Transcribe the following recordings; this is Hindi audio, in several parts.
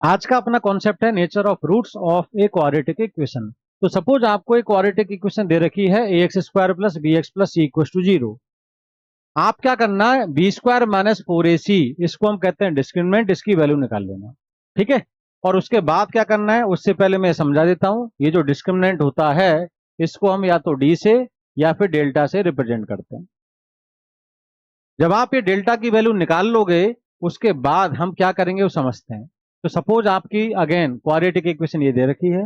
आज का अपना कॉन्सेप्ट है nature of roots of a quadratic equation. तो सपोज आपको एक क्वाड्रेटिक इक्वेशन दे रखी है a x square plus b x plus c equal to zero. आप क्या करना है, बी स्क्वायर माइनस फोर ए सी, इसको हम कहते हैं डिस्क्रिमिनेंट, इसकी वैल्यू निकाल लेना। ठीक है। और उसके बाद क्या करना है, उससे पहले मैं समझा देता हूं। ये जो डिस्क्रिमिनेंट होता है इसको हम या तो डी से या फिर डेल्टा से रिप्रेजेंट करते हैं। जब आप ये डेल्टा की वैल्यू निकाल लोगे उसके बाद हम क्या करेंगे वो समझते हैं। तो सपोज आपकी अगेन क्वाड्रेटिक इक्वेशन ये दे रखी है।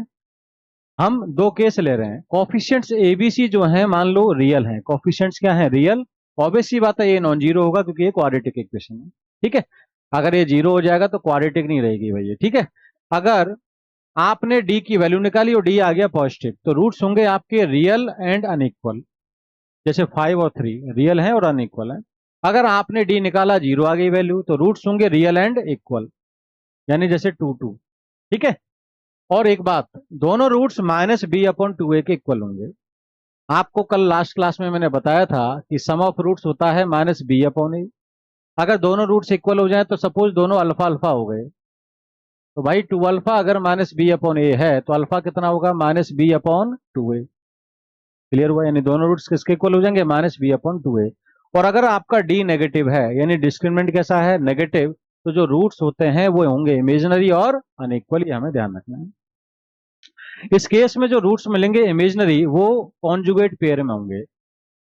हम दो केस ले रहे हैं, कोफिशिएंट्स एबीसी जो है मान लो रियल हैं। कोफिशिएंट्स क्या है, रियल। ऑब्वियस सी बात है ये नॉन जीरो होगा क्योंकि ये क्वाड्रेटिक इक्वेशन है। ठीक है। अगर ये जीरो हो जाएगा तो क्वाड्रेटिक नहीं रहेगी भैया। ठीक है। अगर आपने डी की वैल्यू निकाली और डी आ गया पॉजिटिव तो रूट्स होंगे आपके रियल एंड अनइक्वल। जैसे 5 और 3 रियल है और अनइक्वल है। अगर आपने डी निकाला, जीरो आ गई वैल्यू, तो रूट्स होंगे रियल एंड इक्वल, यानी जैसे 2 2। ठीक है। और एक बात, दोनों roots minus b upon two a के इक्वल होंगे। आपको कल लास्ट क्लास में मैंने बताया था कि सम ऑफ रूट्स होता है माइनस बी अपॉन ए। अगर दोनों रूट्स इक्वल हो जाए तो सपोज दोनों अल्फा अल्फा हो गए, तो भाई टू अल्फा अगर माइनस बी अपॉन ए है तो अल्फा कितना होगा, माइनस बी अपॉन टू ए। क्लियर हुआ, यानी दोनों रूट्स किसके इक्वल हो जाएंगे, माइनस बी अपॉन टू ए। और अगर आपका डी नेगेटिव है, यानी डिस्क्रिमिनेंट कैसा है, नेगेटिव, तो जो रूट्स होते हैं वो होंगे इमेजिनरी और अनइक्वल, ये हमें ध्यान रखना है। इस केस में जो रूट्स मिलेंगे इमेजिनरी वो कॉन्जुगेट पेयर में होंगे।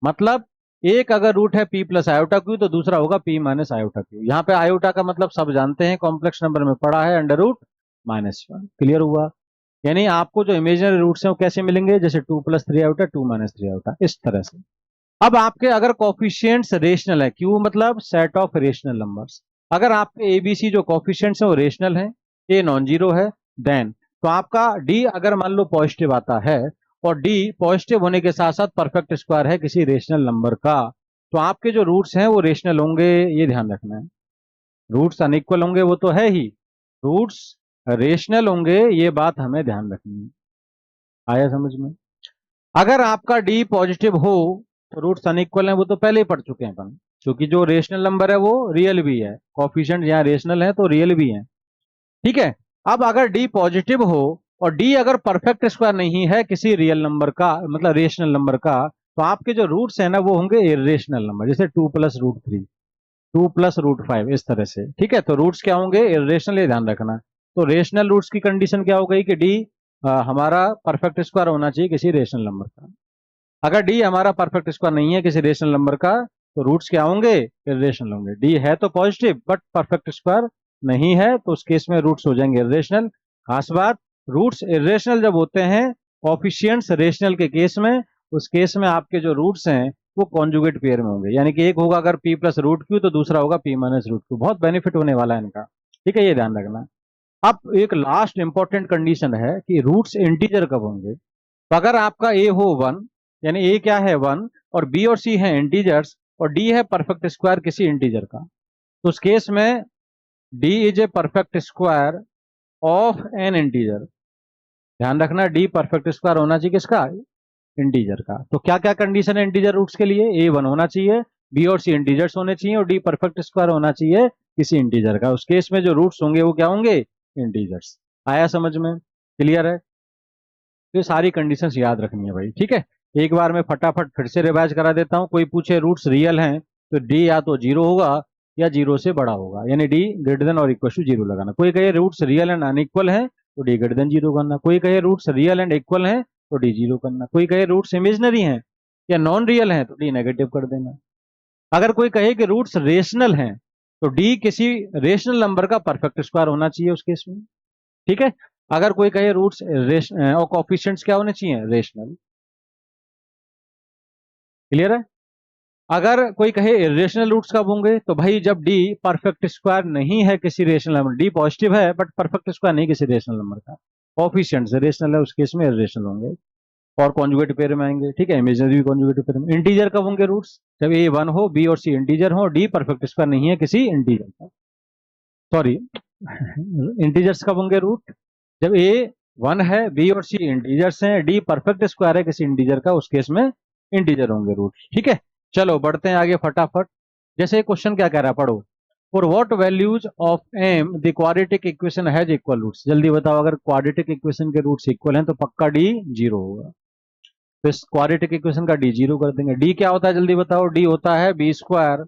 मतलब एक अगर रूट है p प्लस आयोटा क्यू तो दूसरा होगा p माइनस आयोटा क्यू। यहाँ पे आयोटा का मतलब सब जानते हैं, कॉम्प्लेक्स नंबर में पढ़ा है, under root minus one. Clear हुआ। यानी आपको जो इमेजिनरी रूट्स हैं वो कैसे मिलेंगे, जैसे 2 + 3 आयोटा 2 - 3 आयोटा, इस तरह से। अब आपके अगर कॉफिशिएंट्स रेशनल है, क्यू मतलब सेट ऑफ रेशनल नंबर्स, अगर आपके एबीसी जो कॉफिशिएंट्स हैं वो रेशनल है, ए नॉन जीरो है, देन तो आपका डी अगर मान लो पॉजिटिव आता है और डी पॉजिटिव होने के साथ साथ परफेक्ट स्क्वायर है किसी रेशनल नंबर का, तो आपके जो रूट्स हैं वो रेशनल होंगे, ये ध्यान रखना है। रूट्स अनइक्वल होंगे वो तो है ही, रूट्स रेशनल होंगे, ये बात हमें ध्यान रखनी है। आया समझ में। अगर आपका डी पॉजिटिव हो तो रूट्स अनइक्वल हैं, वो तो पहले ही पढ़ चुके हैं अपन, क्योंकि जो रेशनल नंबर है वो रियल भी है, कोफिशिएंट यहाँ रेशनल है तो रियल भी है। ठीक है। अब अगर डी पॉजिटिव हो और डी अगर परफेक्ट स्क्वायर नहीं है किसी रियल नंबर का, मतलब रेशनल नंबर का, तो आपके जो रूट्स है ना वो होंगे इरेशनल नंबर, जैसे 2 + √3, 2 + √5, इस तरह से। ठीक है। तो रूट्स क्या होंगे, इरेशनल, ये ध्यान रखना। तो रेशनल रूट्स की कंडीशन क्या हो गई कि डी हमारा परफेक्ट स्क्वायर होना चाहिए किसी रेशनल नंबर का। अगर डी हमारा परफेक्ट स्क्वायर नहीं है किसी रेशनल नंबर का तो रूट्स क्या होंगे, इरेशनल होंगे। डी है तो पॉजिटिव बट परफेक्ट स्क्वायर नहीं है तो उस केस में रूट्स हो जाएंगे इरेशनल। खास बात, रूट्स इरेशनल जब होते हैं कोफिशिएंट्स रेशनल के केस में, उस केस में आपके जो रूट्स हैं वो कॉन्जुगेट पेयर में होंगे, यानी कि एक होगा अगर p + √q तो दूसरा होगा p - √q। बहुत बेनिफिट होने वाला है इनका। ठीक है, ये ध्यान रखना। अब एक लास्ट इंपॉर्टेंट कंडीशन है कि रूट्स इंटीजर कब होंगे। तो अगर आपका ए हो 1, यानी ए क्या है 1, और बी और सी है इंटीजर्स, और डी है परफेक्ट स्क्वायर किसी इंटीजर का, तो उस केस में D is a perfect square of N integer. ध्यान रखना, डी परफेक्ट स्क्वायर होना चाहिए किसका, इंटीजर का। तो क्या क्या कंडीशन है इंटीजर रूट्स के लिए, ए 1 होना चाहिए, बी और सी इंटीजर्स होने चाहिए, और डी परफेक्ट स्क्वायर होना चाहिए किसी इंटीजर का। उस केस में जो रूट्स होंगे वो क्या होंगे, इंटीजर्स। आया समझ में, क्लियर है। तो ये सारी कंडीशंस याद रखनी है भाई। ठीक है। एक बार मैं फटाफट फिर से रिवाइज करा देता हूं। कोई पूछे रूट्स रियल हैं तो डी या तो जीरो होगा या जीरो से बड़ा होगा, यानी डी ग्रेटर देन और इक्वल टू जीरो लगाना। कोई कहे रूट्स रियल एंड अनइक्वल है तो डी ग्रेटर देन जीरो करना। कोई कहे रूट्स रियल एंड इक्वल है तो डी जीरो करना। कोई कहे रूट्स इमेजनरी हैं या नॉन रियल हैं तो डी नेगेटिव कर देना। अगर कोई कहे कि रूट्स रेशनल हैं तो डी किसी रेशनल नंबर का परफेक्ट स्क्वायर होना चाहिए उस केस में। ठीक है। अगर कोई कहे रूट्स और कोफिशिएंट्स क्या होने चाहिए, रेशनल। क्लियर है। अगर कोई कहे इरेशनल रूट्स कब होंगे, तो भाई जब डी परफेक्ट स्क्वायर नहीं है किसी रेशनल नंबर, डी पॉजिटिव है बट परफेक्ट स्क्वायर नहीं किसी रेशनल नंबर का, कोफिशिएंट्स रेशनल है, उस केस में इरेशनल होंगे और कॉन्जुगेट पेयर में आएंगे। ठीक है। इमेजिनरी भी कॉन्जुगेट पेयर में। इंटीजर कब होंगे रूट्स, जब ए 1 हो, बी और सी इंटीजर हो, डी परफेक्ट स्क्वायर नहीं है किसी इंटीजर का। सॉरी इंटीजर्स कब होंगे रूट, जब ए 1 है, बी और सी इंटीजर्स हैं, डी परफेक्ट स्क्वायर है किसी इंटीजर का, उस केस में इंटीजर होंगे रूट। ठीक है। चलो बढ़ते हैं आगे फटाफट। जैसे क्वेश्चन क्या कह रहा है, पढ़ो। For what values of m the quadratic equation has equal roots. जल्दी बताओ, अगर क्वाड्रेटिक इक्वेशन के रूट्स इक्वल हैं तो पक्का d जीरो होगा। तो इस क्वाड्रेटिक इक्वेशन का d जीरो कर देंगे। d क्या होता है जल्दी बताओ? d होता है B square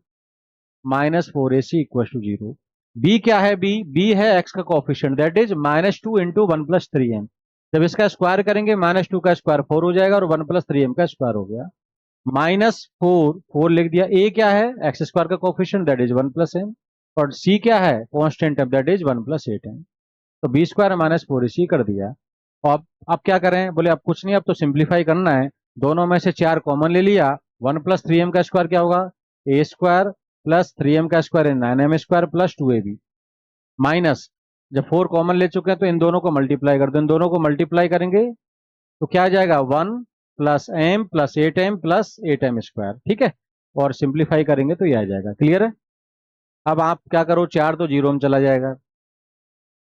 minus four A C equal to zero. B क्या है? बी है एक्स का coefficient, that is minus two into one plus three M. जब इसका स्क्वायर करेंगे माइनस टू का स्क्वायर फोर हो जाएगा और वन प्लस थ्री एम का स्क्वायर हो गया। माइनस फोर, फोर लिख दिया। ए क्या है? एक्स स्क्वायर का coefficient, that is one plus M. और सी क्या है? Constant M, that is one plus eight M. तो बी स्क्वायर माइनस फोर ए सी कर दिया। और अब क्या करें? बोले अब कुछ नहीं, अब तो सिंप्लीफाई करना है। दोनों में से चार कॉमन ले लिया। वन प्लस थ्री एम का स्क्वायर क्या होगा? ए स्क्वायर प्लस थ्री एम का स्क्वायर है nine M square plus two A B. Minus, जब फोर कॉमन ले चुके हैं तो इन दोनों को मल्टीप्लाई कर दो। इन दोनों को मल्टीप्लाई करेंगे तो क्या आ जाएगा? One plus M plus eight M square. ठीक है, और सिंप्लीफाई करेंगे तो ये आ जाएगा। क्लियर है? अब आप क्या करो, चार तो जीरो में चला जाएगा।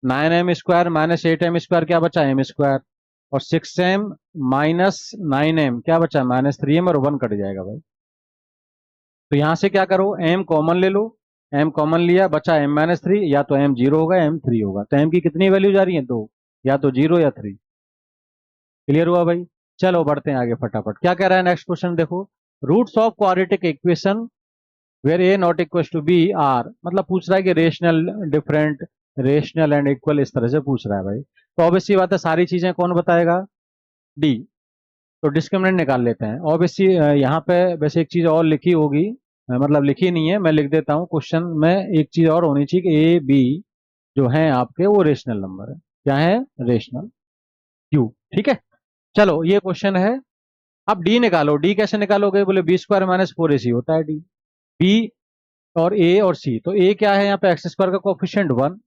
Nine M square minus eight M square क्या बचा? M square. और six m minus nine m क्या बचा? माइनस थ्री एम, और वन कट जाएगा भाई। तो यहां से क्या करो, एम कॉमन ले लो। एम कॉमन लिया, बचा एम माइनस थ्री। या तो एम जीरो होगा एम थ्री होगा। तो एम की कितनी वैल्यू जा रही है? दो, या तो जीरो या थ्री। क्लियर हुआ भाई? चलो बढ़ते हैं आगे फटाफट। क्या कह रहा है नेक्स्ट क्वेश्चन देखो। Roots of quadratic equation where A not equal to B are, मतलब पूछ रहा है कि rational, different, rational and equal, इस तरह से पूछ रहा है भाई। तो ऑब्वियसली बात है, सारी चीजें कौन बताएगा? डी। तो डिस्क्रिमिनेंट निकाल लेते हैं। ऑब्वियसली यहाँ पे वैसे एक चीज और लिखी होगी, मतलब लिखी नहीं है, मैं लिख देता हूँ। क्वेश्चन में एक चीज और होनी चाहिए कि ए बी जो है आपके वो रेशनल नंबर है। क्या है? Rational Q. ठीक है, चलो ये क्वेश्चन है। अब डी निकालो। डी कैसे निकालोगे? बोले बी स्क्वायर माइनस फोर ए सी होता है डी। बी और ए और सी, तो ए क्या है यहाँ पे? एक्स स्क्वायर का कोफिशिएंट वन।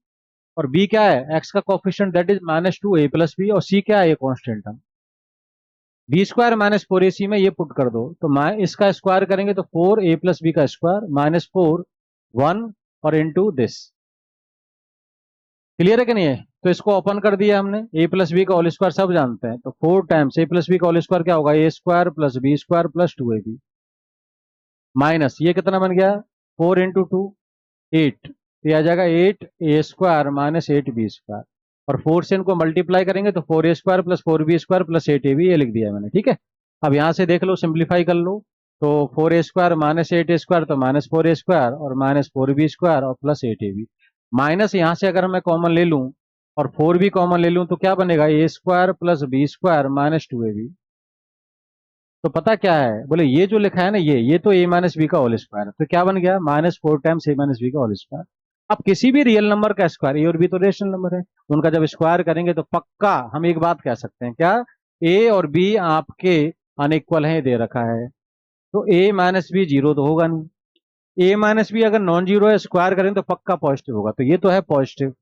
और बी क्या है? एक्स का coefficient, that is minus two A plus B. और सी क्या है? ये कॉन्स्टेंट है। बी स्क्वायर माइनस फोर ए सी में ये पुट कर दो तो इसका स्क्वायर करेंगे तो फोर ए प्लस बी का स्क्वायर माइनस फोर वन और इंटू दिस। क्लियर है कि नहीं है? तो इसको ओपन कर दिया हमने। ए प्लस बी का होल स्क्वायर सब जानते हैं, तो four times a plus b का होल स्क्वायर क्या होगा? ए square plus b square plus two A B. Minus ये कितना बन गया? Four into two, eight. ये आ जाएगा एट ए square minus eight b square. और फोर से इनको मल्टीप्लाई करेंगे तो four A square plus four B square plus eight A B, ये लिख दिया है मैंने। ठीक है, अब यहाँ से देख लो, सिंप्लीफाई कर लो। तो फोर ए स्क्वायर माइनस एट ए स्क्वायर, तो माइनस फोर ए स्क्वायर और माइनस फोर बी स्क्वायर और plus eight A B. Minus यहाँ से अगर मैं कॉमन ले लूँ और फोर भी कॉमन ले लूँ तो क्या बनेगा? A square plus b square minus two A b. तो पता क्या है? बोले ये जो लिखा है ना, ये तो ए माइनस बी का होल स्क्वायर है। तो क्या बन गया? माइनस फोर टाइम्स ए माइनस बी का होल स्क्वायर। अब किसी भी रियल नंबर का स्क्वायर, ए और बी तो रेशनल नंबर है, उनका जब स्क्वायर करेंगे तो पक्का हम एक बात कह सकते हैं। क्या? ए और बी आपके अनइक्वल है, दे रखा है। तो ए माइनस बी जीरो तो होगा नहीं। ए माइनस बी अगर नॉन जीरो है, स्क्वायर करें तो पक्का पॉजिटिव होगा। तो ये तो है पॉजिटिव,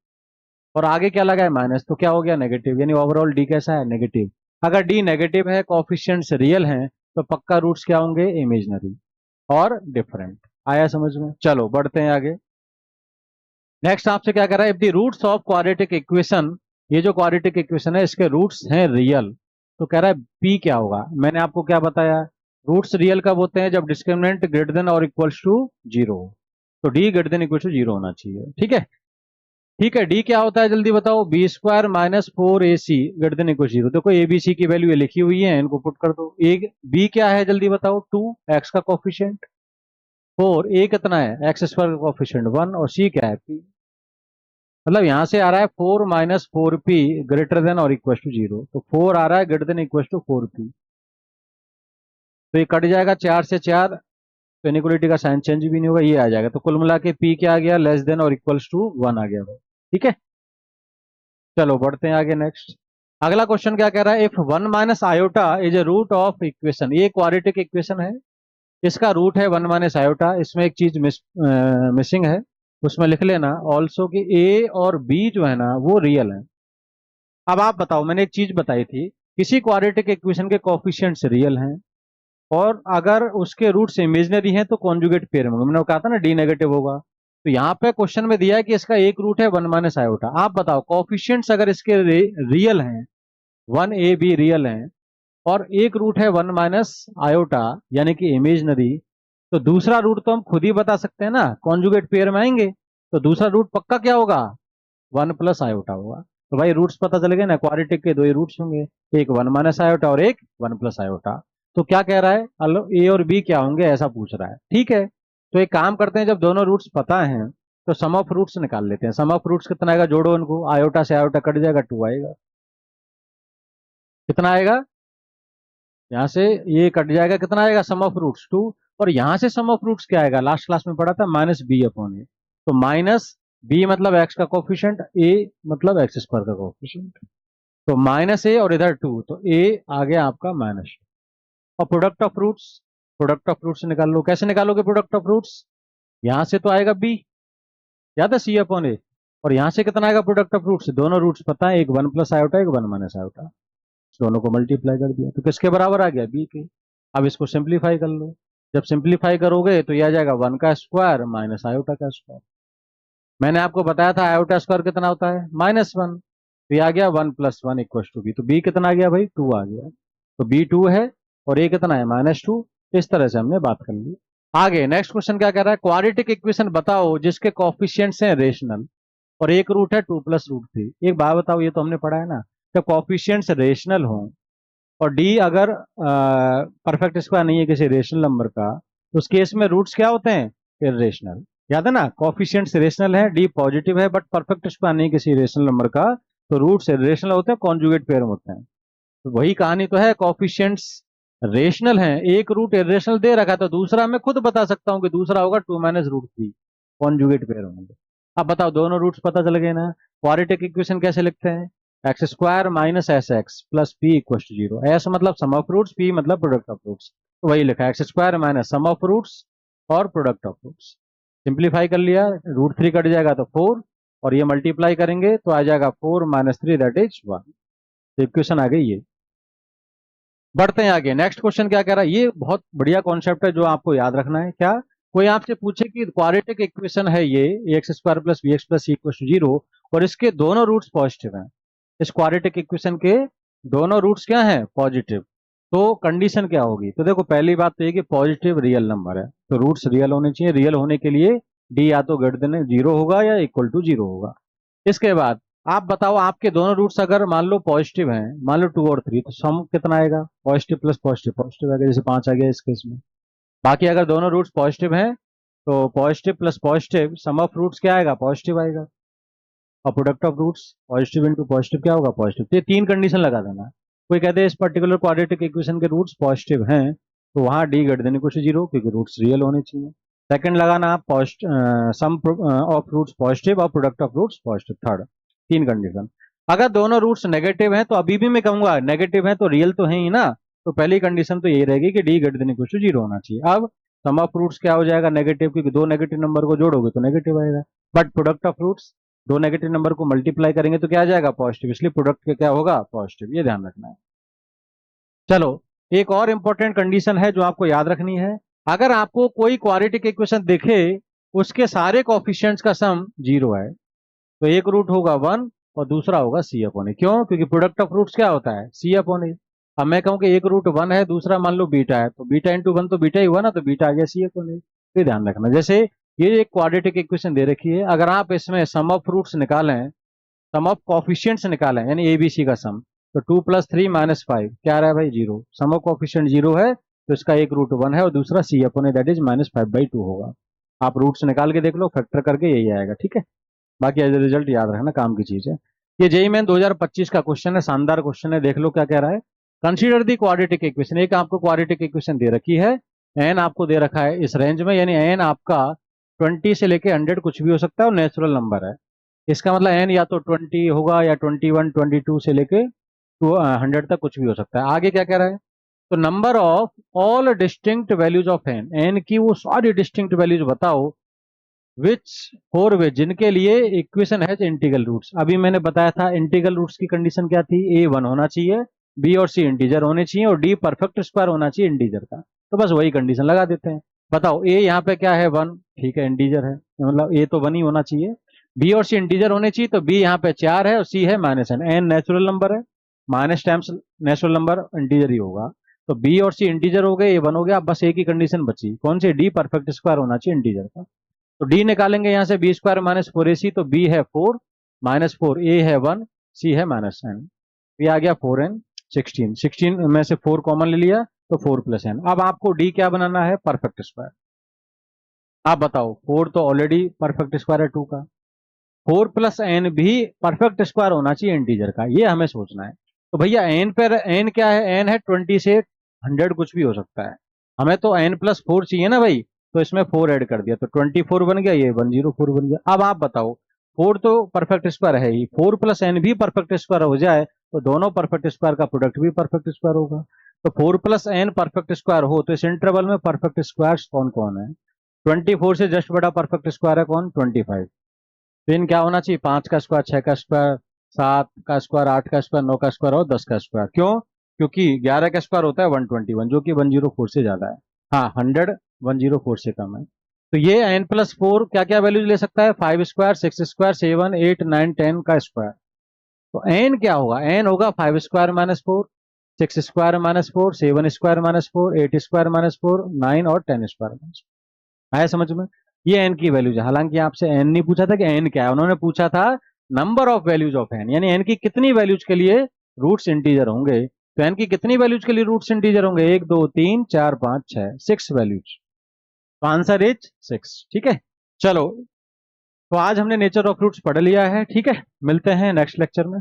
और आगे क्या लगा है? माइनस, तो क्या हो गया? नेगेटिव। यानी ओवरऑल डी कैसा है? नेगेटिव। अगर डी नेगेटिव है, कोएफिशिएंट्स रियल हैं, तो पक्का रूट्स क्या होंगे? इमेजिनरी और डिफरेंट। आया समझ में? चलो बढ़ते हैं आगे। नेक्स्ट आपसे क्या कर रहा है? If the roots of quadratic equation, ये जो क्वाड्रेटिक इक्वेशन है इसके रूट्स हैं रियल, तो कह रहा है पी क्या होगा? मैंने आपको क्या बताया? रूट्स रियल कब होते हैं? जब डिस्क्रिमिनेंट ग्रेटर देन और इक्वल्स टू जीरो। तो D greater than equal to zero होना चाहिए। ठीक है, ठीक है। डी क्या होता है जल्दी बताओ? बी स्क्वायर माइनस फोर ए सी ग्रेटर देन इक्वल जीरो। देखो ए बी सी की वैल्यू लिखी हुई है, इनको पुट कर दो। ए बी क्या है जल्दी बताओ? टू, एक्स का कोफिशिएंट फोर, ए कितना है? एक्स स्क्वायर का कोफिशिएंट वन, और सी क्या है? पी। मतलब यहां से आ रहा है four minus four P greater than और इक्वल टू जीरो। तो फोर आ रहा है greater than equal to four P. तो ये कट जाएगा चार से चार, तो इनइक्वालिटी का साइन चेंज भी नहीं होगा, ये आ जाएगा। तो कुल मिला के पी क्या आ गया? लेस देन और इक्वल्स टू वन आ गया। ठीक है, चलो बढ़ते हैं आगे। नेक्स्ट अगला क्वेश्चन क्या कह रहा है? If one minus iota is a root of equation, ये क्वाड्रेटिक इक्वेशन है, इसका रूट है वन माइनस आयोटा। इसमें एक चीज मिसिंग है, उसमें लिख लेना ऑल्सो कि ए और बी जो है ना वो रियल है। अब आप बताओ, मैंने एक चीज बताई थी, किसी क्वाड्रेटिक इक्वेशन के कोफिशिएंट्स रियल हैं और अगर उसके रूट्स इमेजिनरी हैं तो कॉन्जुगेट पेयर में, मैंने कहा था ना डी नेगेटिव होगा। तो यहाँ पे क्वेश्चन में दिया है कि इसका एक रूट है वन माइनस आयोटा। आप बताओ कोफिशिएंट्स अगर इसके रियल हैं, वन ए बी रियल हैं, और एक रूट है वन माइनस आयोटा यानी कि इमेजिनरी, तो दूसरा रूट तो हम खुद ही बता सकते हैं ना, कॉन्जुगेट पेयर में आएंगे। तो दूसरा रूट पक्का क्या होगा, 1 + आयोटा होगा। तो भाई रूट्स पता चल गए ना, क्वाड्रेटिक के दो ही रूट्स होंगे, एक 1 - आयोटा और एक 1 + आयोटा। तो क्या कह रहा है, अलो ए और बी क्या होंगे ऐसा पूछ रहा है, ठीक है। तो एक काम करते हैं, जब दोनों रूट्स पता हैं तो सम ऑफ रूट्स निकाल लेते हैं। सम ऑफ रूट्स कितना आएगा, जोड़ो उनको, आयोटा से आयोटा कट जाएगा, 2 आएगा। कितना आएगा, यहाँ से ये कट जाएगा, कितना आएगा, सम ऑफ रूट्स 2। और यहाँ से सम ऑफ रूट्स क्या आएगा, लास्ट क्लास में पढ़ा था, -b/a। तो -b मतलब x का कोफिशिएंट, a मतलब x² का कोफिशिएंट। तो -a और इधर 2, तो a आ गया आपका -2। और product of roots, product of roots निकाल लो। कैसे निकालोगे प्रोडक्ट ऑफ रूट्स, यहाँ से तो आएगा b, याद है, c/a। और यहाँ से कितना आएगा प्रोडक्ट ऑफ रूट्स, दोनों रूट्स पता है, एक 1 + आयोटा एक 1 - आयोटा, दोनों को मल्टीप्लाई कर दिया तो किसके बराबर आ गया, b के। अब इसको सिंप्लीफाई कर लो, जब सिंप्लीफाई करोगे तो यह आ जाएगा 1 का स्क्वायर - आयोटा का स्क्वायर। मैंने आपको बताया था आयोटा स्क्वायर कितना होता है, -1। तो ये आ गया 1 + 1 = b। तो b कितना आ गया भाई, 2 आ गया। तो b 2 है और a कितना है, -2। इस तरह से हमने बात कर ली। आगे नेक्स्ट क्वेश्चन क्या कह रहा है, क्वाड्रेटिक इक्वेशन बताओ जिसके कोफिशिएंट्स हैं रेशनल और एक रूट है 2 + √3। एक बात बताओ, ये तो हमने पढ़ा है ना, जब कोफिशिएंट्स रेशनल हों और डी अगर परफेक्ट स्क्वायर नहीं है किसी रेशनल नंबर का, तो उस केस में रूट्स क्या होते हैं, इर्रेशनल। याद है ना, कोफिशिएंट्स रेशनल है, डी पॉजिटिव है, बट परफेक्ट स्क्वायर नहीं किसी रेशनल नंबर का, तो रूट्स इर्रेशनल होते हैं, कॉन्जुगेट पेयर में होते हैं। तो वही कहानी तो है, कोफिशिएंट्स रेशनल है, एक रूट इर्रेशनल दे रखा है, तो दूसरा मैं खुद बता सकता हूँ कि दूसरा होगा 2 - √3, कॉन्जुगेट पेयर होंगे। अब बताओ, दोनों रूट्स पता चल गए ना। क्वाड्रेटिक इक्वेशन कैसे लिखते हैं, x² - sx + p = 0। s मतलब सम ऑफ रूट्स, p मतलब प्रोडक्ट ऑफ रूट्स। तो वही लिखा, x² - सम ऑफ रूट्स और प्रोडक्ट ऑफ रूट्स। सिंप्लीफाई कर लिया, √3 कट जाएगा तो 4, और ये मल्टीप्लाई करेंगे तो आ जाएगा 4 - 3 दैट इज 1। तो इक्वेशन आ गई ये। बढ़ते हैं आगे, नेक्स्ट क्वेश्चन क्या कह रहा है, ये बहुत बढ़िया कॉन्सेप्ट है जो आपको याद रखना है। क्या, कोई आपसे पूछे कि क्वाड्रेटिक इक्वेशन है ये, ax² + bx + c = 0 और इसके दोनों रूट्स पॉजिटिव हैं, इस क्वाड्रेटिक इक्वेशन के दोनों रूट्स क्या हैं, पॉजिटिव, तो कंडीशन क्या होगी। तो देखो, पहली बात तो ये कि पॉजिटिव रियल नंबर है, तो रूट्स रियल होने चाहिए। रियल होने के लिए डी या तो ग्रेटर देन 0 होगा या = 0 होगा। इसके बाद आप बताओ, आपके दोनों रूट्स अगर मान लो पॉजिटिव हैं, मान लो 2 और 3, तो सम कितना आएगा, पॉजिटिव प्लस पॉजिटिव पॉजिटिव आएगा, जैसे 5 आ गया इस केस में। बाकी अगर दोनों रूट्स पॉजिटिव हैं तो positive plus positive sum of roots क्या आएगा, पॉजिटिव आएगा। और product of roots positive into positive क्या होगा, पॉजिटिव। तो ये 3 कंडीशन लगा देना। कोई कहते हैं इस पर्टिकुलर क्वाड्रेटिक इक्वेशन के रूट्स पॉजिटिव हैं, तो वहां डी ग्रेटर देन = 0, क्योंकि रूट्स रियल होने चाहिए। सेकंड लगाना आप, सम ऑफ रूट्स पॉजिटिव और product of roots positive. Third, 3 condition. अगर दोनों रूट्स नेगेटिव हैं तो अभी भी मैं कहूंगा नेगेटिव है तो रियल तो है ही ना, तो पहली कंडीशन तो यही रहेगी कि डी ग्रेटर देन = 0 होना चाहिए। अब सम ऑफ रूट्स क्या हो जाएगा, नेगेटिव, क्योंकि दो नेगेटिव नंबर को जोड़ोगे तो नेगेटिव आएगा। बट प्रोडक्ट ऑफ रूट्स, दो नेगेटिव नंबर को मल्टीप्लाई करेंगे तो क्या आ जाएगा, पॉजिटिव, इसलिए प्रोडक्ट क्या होगा, पॉजिटिव। ये ध्यान रखना है। चलो, एक और इंपॉर्टेंट कंडीशन है जो आपको याद रखनी है। अगर आपको कोई क्वाड्रेटिक इक्वेशन दिखे, उसके सारे कोफिशिएंट्स का सम 0 है, तो एक रूट होगा 1 और दूसरा होगा c/a। क्यों, क्योंकि प्रोडक्ट ऑफ रूट्स क्या होता है, c/a। अब मैं कहूं कि एक रूट 1 है, दूसरा मान लो बीटा है, तो बीटा इंटू 1 तो बीटा ही हुआ ना, तो बीटा आ गया c/a। ये ध्यान रखना। जैसे ये एक क्वाड्रेटिक इक्वेशन दे रखी है, अगर आप इसमें सम ऑफ रूट्स निकालें, सम ऑफ कोफिशिएंट्स निकालें, यानी एबीसी का सम, तो 2 + 3 - 5 क्या आ रहा है भाई, 0। सम ऑफ कोफिशिएंट 0 है, तो इसका एक रूट 1 है और दूसरा c/a दैट इज -5/2 होगा। आप रूट्स निकाल के देख लो, फैक्टर करके यही आएगा, ठीक है। बाकी एज ए रिजल्ट याद रखना, काम की चीज है। ये जेईई मेन 2025 का क्वेश्चन है, शानदार क्वेश्चन है, देख लो क्या कह रहा है। कंसीडर दी क्वाड्रेटिक इक्वेशन, एक आपको क्वाड्रेटिक इक्वेशन दे रखी है, एन आपको दे रखा है इस रेंज में, यानी एन आपका 20 से लेके 100 कुछ भी हो सकता है और नेचुरल नंबर है। इसका मतलब एन या तो 20 होगा या 21, 22 से लेके 100 तक कुछ भी हो सकता है। आगे क्या कह रहा है, तो number of all distinct values of N, N की वो सारी डिस्टिंक्ट वैल्यूज बताओ, विच फोर वे, जिनके लिए इक्वेशन है इंटीग्रल रूट्स। अभी मैंने बताया था इंटीग्रल रूट्स की कंडीशन क्या थी, ए 1 होना चाहिए, बी और सी इंटीजर होने चाहिए और डी परफेक्ट स्क्वायर होना चाहिए इंटीजर का। तो बस वही कंडीशन लगा देते हैं। बताओ, ए यहाँ पे क्या है, 1, ठीक है, इंटीजर है, मतलब ए तो 1 ही होना चाहिए। बी और सी इंटीजर होने चाहिए, तो बी यहाँ पे 4 है और सी है -n, एन नेचुरल नंबर है, minus times natural number integer ही होगा। तो बी और सी इंटीजर हो गए, ए 1 हो गया। बस एक ही कंडीशन बची, कौन सी, डी परफेक्ट स्क्वायर होना चाहिए इंटीजर का। तो डी निकालेंगे यहाँ से, बी स्क्वायर माइनस 4ac, तो बी है 4 माइनस 4, ए है 1, सी है माइनस एन, ये आ गया 4n 16, 16 में से 4 कॉमन ले लिया तो 4 प्लस एन। अब आपको डी क्या बनाना है, परफेक्ट स्क्वायर। आप बताओ, 4 तो ऑलरेडी परफेक्ट स्क्वायर है 2 का, 4 प्लस एन भी परफेक्ट स्क्वायर होना चाहिए इंटीजर का, ये हमें सोचना है। तो भैया एन पर एन क्या है, एन है 20 से 100 कुछ भी हो सकता है, हमें तो एन प्लस 4 चाहिए ना भाई, तो इसमें 4 ऐड कर दिया तो 24 बन गया, ये 104 बन गया। अब आप बताओ, 4 तो परफेक्ट स्क्वायर है ही, 4 प्लस एन भी परफेक्ट स्क्वायर हो जाए तो दोनों परफेक्ट स्क्वायर का प्रोडक्ट भी परफेक्ट स्क्वायर होगा। तो 4 प्लस एन परफेक्ट स्क्वायर हो तो इस इंटरवल में परफेक्ट स्क्वायर कौन कौन है, 24 से जस्ट बड़ा परफेक्ट स्क्वायर है कौन, 25। तो इन क्या होना चाहिए, 5 का स्क्वायर, 6 का स्क्वायर, 7 का स्क्वायर, 8 का स्क्वायर, 9 का स्क्वायर और 10 का स्क्वायर। क्यों, क्योंकि 11 का स्क्वायर होता है 121, जो कि 104 से ज्यादा है, हाँ 100 104 से कम है। तो ये n प्लस 4 क्या क्या वैल्यूज ले सकता है, 5 स्क्वायर, 6 स्क्वायर, 7 8 9 10 का स्क्वायर। तो n क्या होगा, n होगा 5 square minus 4, 6 square minus 4, 7 square minus 4, 8 square minus 4, 9 और 10 स्क्वायर माइनस 4। आया समझ में, ये एन की वैल्यूज है। हालांकि आपसे एन नहीं पूछा था कि एन क्या है, उन्होंने पूछा था number of values of N, यानी एन की कितनी वैल्यूज के लिए रूट्स इंटीजर होंगे। तो एन की कितनी वैल्यूज के लिए रूट्स इंटीजर होंगे, 1 2 3 4 5 6, 6 वैल्यूज। तो आंसर इज 6। ठीक है, चलो, तो आज हमने नेचर ऑफ रूट्स पढ़ लिया है। ठीक है, मिलते हैं नेक्स्ट लेक्चर में।